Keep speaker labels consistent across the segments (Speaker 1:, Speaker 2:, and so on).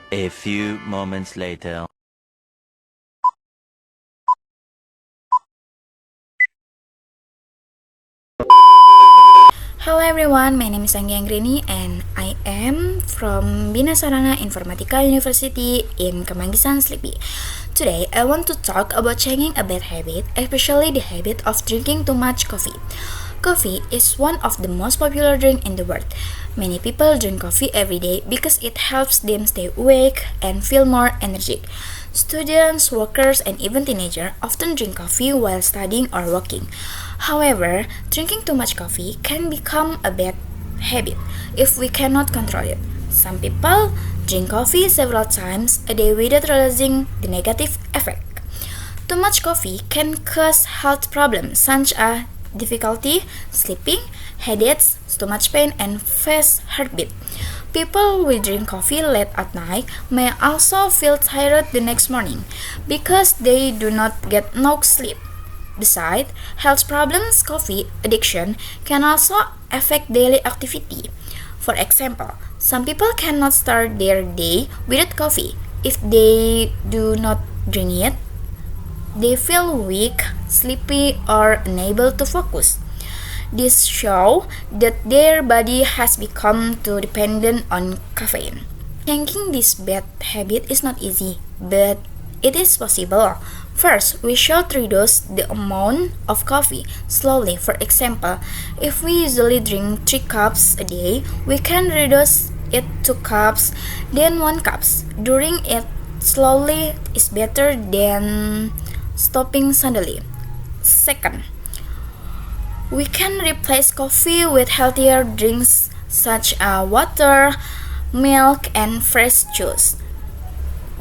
Speaker 1: A few moments later.
Speaker 2: Hello everyone, my name is Anggi Anggrini and I am from Bina Sarana Informatika University in Kemanggisan Sleepy. Today, I want to talk about changing a bad habit, especially the habit of drinking too much coffee. Coffee is one of the most popular drink in the world. Many people drink coffee every day because it helps them stay awake and feel more energetic. Students, workers, and even teenagers often drink coffee while studying or working. However, drinking too much coffee can become a bad habit if we cannot control it. Some people drink coffee several times a day without realizing the negative effect. Too much coffee can cause health problems such as difficulty sleeping, headaches, stomach pain, and fast heartbeat. People who drink coffee late at night may also feel tired the next morning because they do not get enough sleep. Besides health problems, coffee addiction can also affect daily activity. For example, some people cannot start their day without coffee. If they do not drink it, they feel weak, sleepy, or unable to focus. This shows that their body has become too dependent on caffeine. Changing this bad habit is not easy, but it is possible. First, we should reduce the amount of coffee slowly. For example, if we usually drink 3 cups a day, we can reduce it to 2 cups, then 1 cups. Doing it slowly is better than stopping suddenly. Second, we can replace coffee with healthier drinks such as water, milk, and fresh juice.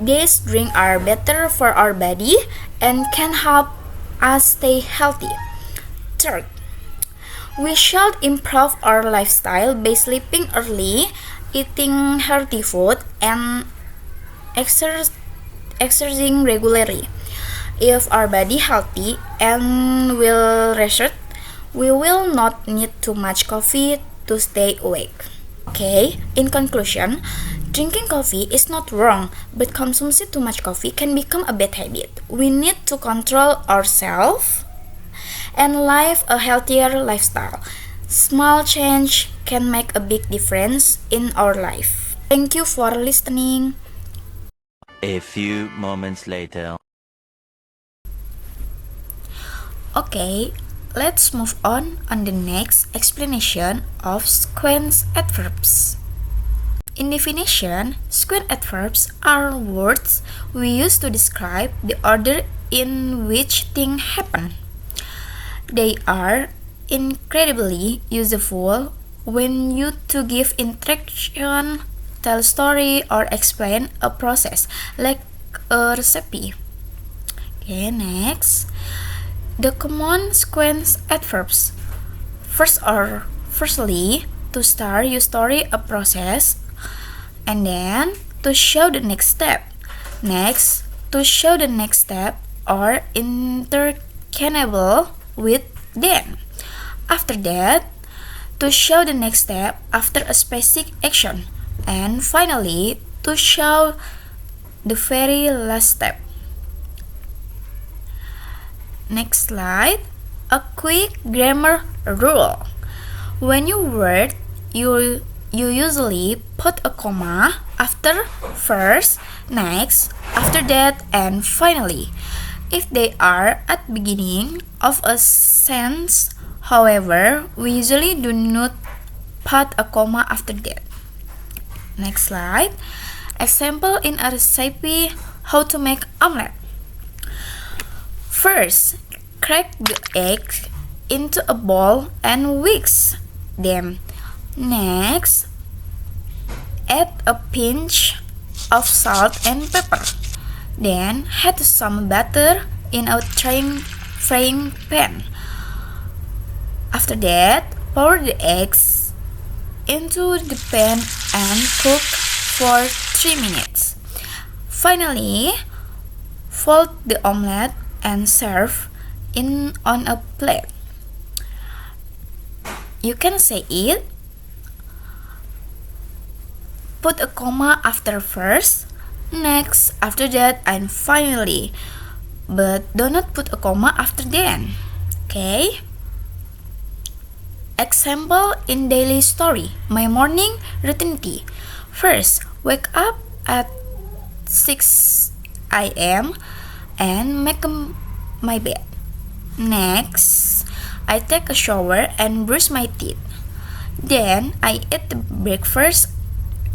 Speaker 2: These drinks are better for our body and can help us stay healthy. Third, we should improve our lifestyle by sleeping early, eating healthy food, and exercising regularly. If our body healthy and well rested, we will not need too much coffee to stay awake. Okay, in conclusion, drinking coffee is not wrong, but consuming too much coffee can become a bad habit. We need to control ourselves and live a healthier lifestyle. Small change can make a big difference in our life. Thank you for listening.
Speaker 1: A few moments later.
Speaker 2: Okay, let's move on the next explanation of sequence adverbs. In definition, sequence adverbs are words we use to describe the order in which things happen. They are incredibly useful when used to give instruction, tell a story, or explain a process like a recipe. Okay, next. The common sequence adverbs. Firstly, to start your story a process, and then to show the next step. Next, to show the next step or interchangeable with then. After that, to show the next step after a specific action. And finally, to show the very last step. Next slide. A quick grammar rule. When you word, you usually put a comma after first, next, after that, and finally. If they are at beginning of a sentence, however, we usually do not put a comma after that. Next slide. Example in a recipe how to make omelette. First, crack the egg into a bowl and whisk them. Next, add a pinch of salt and pepper. Then, add some butter in a frying pan. After that, pour the eggs into the pan and cook for 3 minutes. Finally, fold the omelette and serve on a plate. You can say it. Put a comma after first, next, after that, and finally. But do not put a comma after then. Okay? Example in daily story. My morning routine. First, wake up at 6 a.m. and make my bed. Next, I take a shower and brush my teeth. Then I eat the breakfast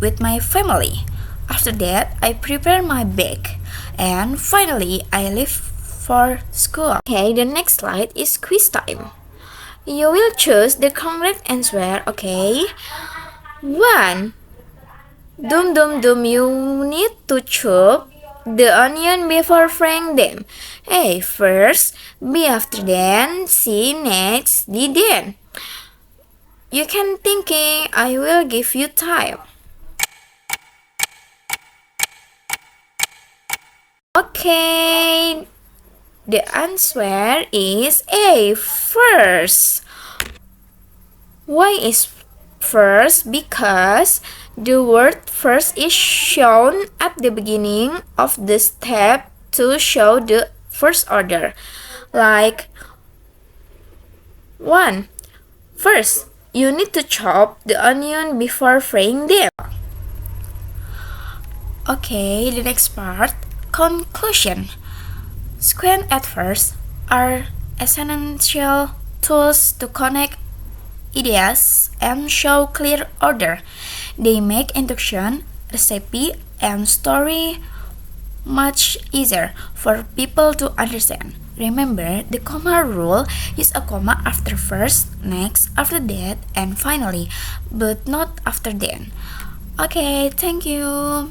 Speaker 2: with my family. After that, I prepare my bag. And finally, I leave for school. Okay, the next slide is quiz time. You will choose the correct answer, okay? 1. Dum dum dum, you need to chop the onion before frying them. A. First, B. After then, C. Next, D. Then. You can thinking, I will give you time. Okay, the answer is A. First. Why is first? Because the word first is shown at the beginning of the step to show the first order. Like 1. First, you need to chop the onion before frying them. Okay, the next part, conclusion. Sequence at first are essential tools to connect ideas and show clear order. They make introduction, recipe, and story much easier for people to understand. Remember, the comma rule is a comma after first, next, after that, and finally, but not after then. Okay, thank you.